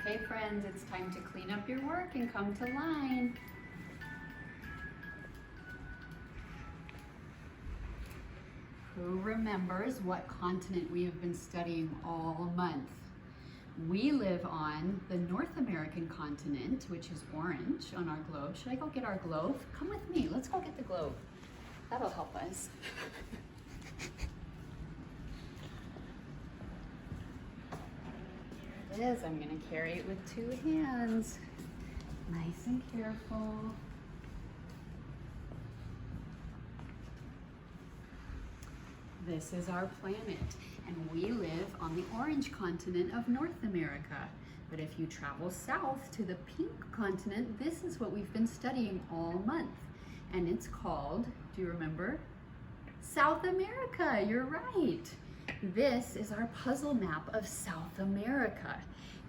Okay, friends, it's time to clean up your work and come to line. Who remembers what continent we have been studying all month? We live on the North American continent, which is orange on our globe. Should I go get our globe? Come with me, let's go get the globe. That'll help us. It is. I'm going to carry it with 2 hands. Nice and careful. This is our planet, and we live on the orange continent of North America. But if you travel south to the pink continent, this is what we've been studying all month. And it's called, do you remember? South America, you're right. This is our puzzle map of South America.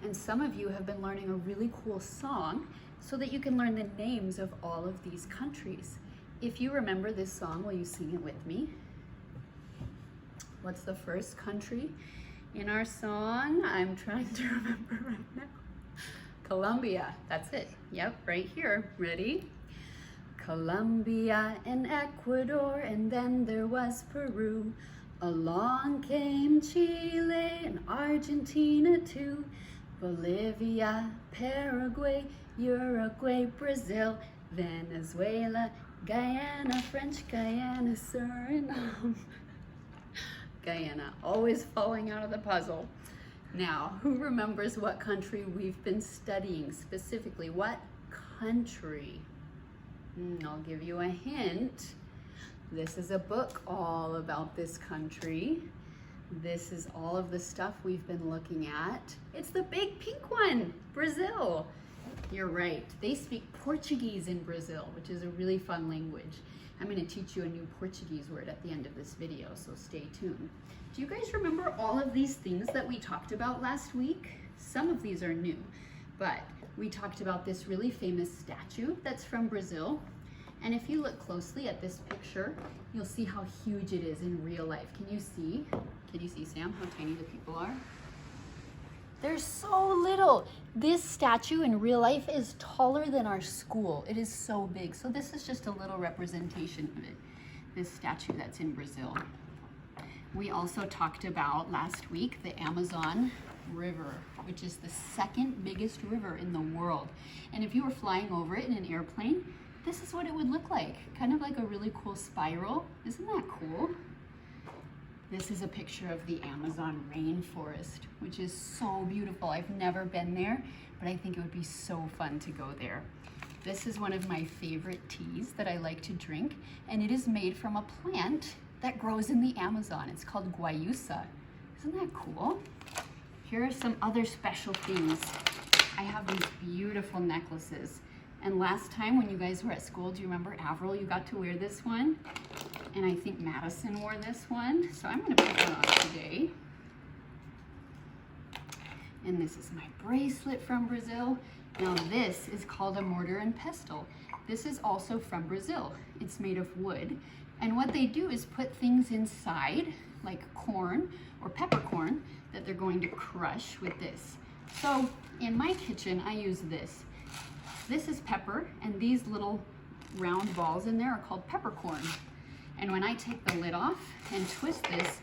And some of you have been learning a really cool song so that you can learn the names of all of these countries. If you remember this song, will you sing it with me? What's the first country in our song? I'm trying to remember right now. Colombia, that's it. Yep, right here. Ready? Colombia and Ecuador, and then there was Peru. Along came Chile and Argentina too. Bolivia, Paraguay, Uruguay, Brazil, Venezuela, Guyana, French Guyana, Suriname. Guyana, always falling out of the puzzle. Now, who remembers what country we've been studying specifically? What country? I'll give you a hint. This is a book all about this country. This is all of the stuff we've been looking at. It's the big pink one, Brazil. You're right. They speak Portuguese in Brazil, which is a really fun language. I'm going to teach you a new Portuguese word at the end of this video, so stay tuned. Do you guys remember all of these things that we talked about last week? Some of these are new, but we talked about this really famous statue that's from Brazil. And if you look closely at this picture, you'll see how huge it is in real life. Can you see? Can you see, Sam, how tiny the people are? They're so little. This statue in real life is taller than our school. It is so big. So this is just a little representation of it, this statue that's in Brazil. We also talked about last week the Amazon River, which is the second biggest river in the world. And if you were flying over it in an airplane, this is what it would look like. Kind of like a really cool spiral. Isn't that cool? This is a picture of the Amazon rainforest, which is so beautiful. I've never been there, but I think it would be so fun to go there. This is one of my favorite teas that I like to drink, and it is made from a plant that grows in the Amazon. It's called guayusa. Isn't that cool? Here are some other special things. I have these beautiful necklaces. And last time when you guys were at school, do you remember Avril? You got to wear this one. And I think Madison wore this one. So I'm gonna put it on today. And this is my bracelet from Brazil. Now this is called a mortar and pestle. This is also from Brazil. It's made of wood. And what they do is put things inside, like corn or peppercorn, that they're going to crush with this. So in my kitchen, I use this. This is pepper, and these little round balls in there are called peppercorn. And when I take the lid off and twist this,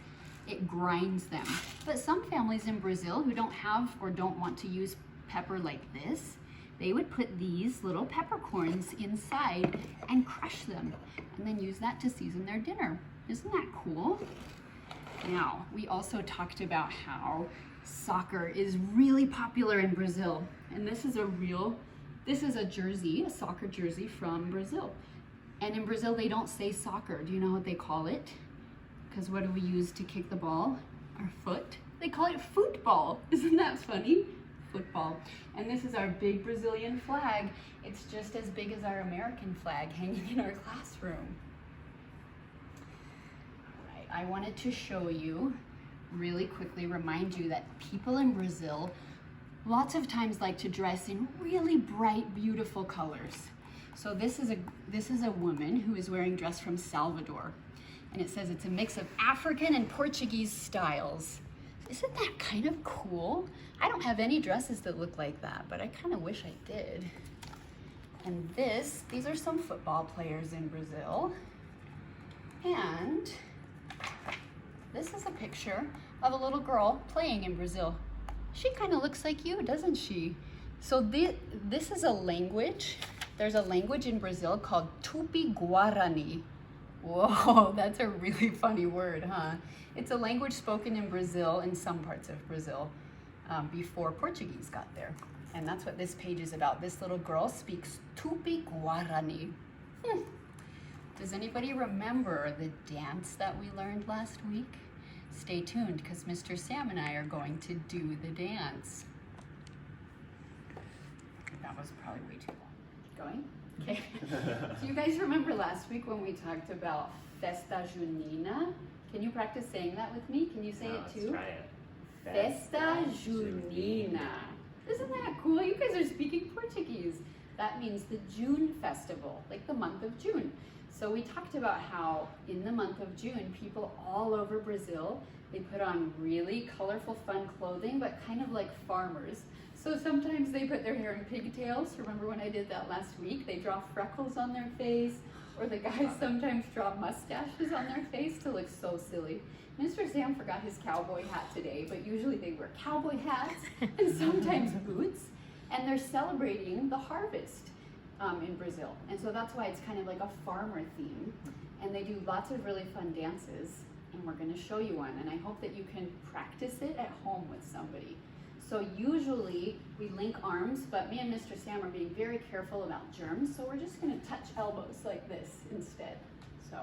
it grinds them. But some families in Brazil who don't have or don't want to use pepper like this, they would put these little peppercorns inside and crush them, and then use that to season their dinner. Isn't that cool? Now, we also talked about how soccer is really popular in Brazil. And this is a jersey, a soccer jersey from Brazil. And in Brazil, they don't say soccer. Do you know what they call it? Because what do we use to kick the ball? Our foot. They call it football. Isn't that funny? Football. And this is our big Brazilian flag. It's just as big as our American flag hanging in our classroom. All right, I wanted to show you, really quickly remind you that people in Brazil lots of times like to dress in really bright, beautiful colors. So this is a woman who is wearing a dress from Salvador. And it says it's a mix of African and Portuguese styles. Isn't that kind of cool? I don't have any dresses that look like that, but I kind of wish I did. And these are some football players in Brazil. And this is a picture of a little girl playing in Brazil. She kind of looks like you, doesn't she? So this is a language. There's a language in Brazil called Tupi-Guarani. Whoa, that's a really funny word, huh? It's a language spoken in Brazil, in some parts of Brazil, before Portuguese got there. And that's what this page is about. This little girl speaks Tupi-Guarani. Does anybody remember the dance that we learned last week? Stay tuned, because Mr. Sam and I are going to do the dance. That was probably way too long. Going? Okay. Do you guys remember last week when we talked about Festa Junina? Can you practice saying that with me? Can you say it too? Let's try it. Festa Junina. Isn't that cool? You guys are speaking Portuguese. That means the June festival, like the month of June. So we talked about how in the month of June, people all over Brazil, they put on really colorful, fun clothing, but kind of like farmers. So sometimes they put their hair in pigtails. Remember when I did that last week? They draw freckles on their face, or the guys sometimes draw mustaches on their face to look so silly. Mr. Sam forgot his cowboy hat today, but usually they wear cowboy hats and sometimes boots, and they're celebrating the harvest in Brazil. And so that's why it's kind of like a farmer theme, and they do lots of really fun dances, and we're going to show you one, and I hope that you can practice it at home with somebody. So usually we link arms, but me and Mr. Sam are being very careful about germs, so we're just going to touch elbows like this instead. So.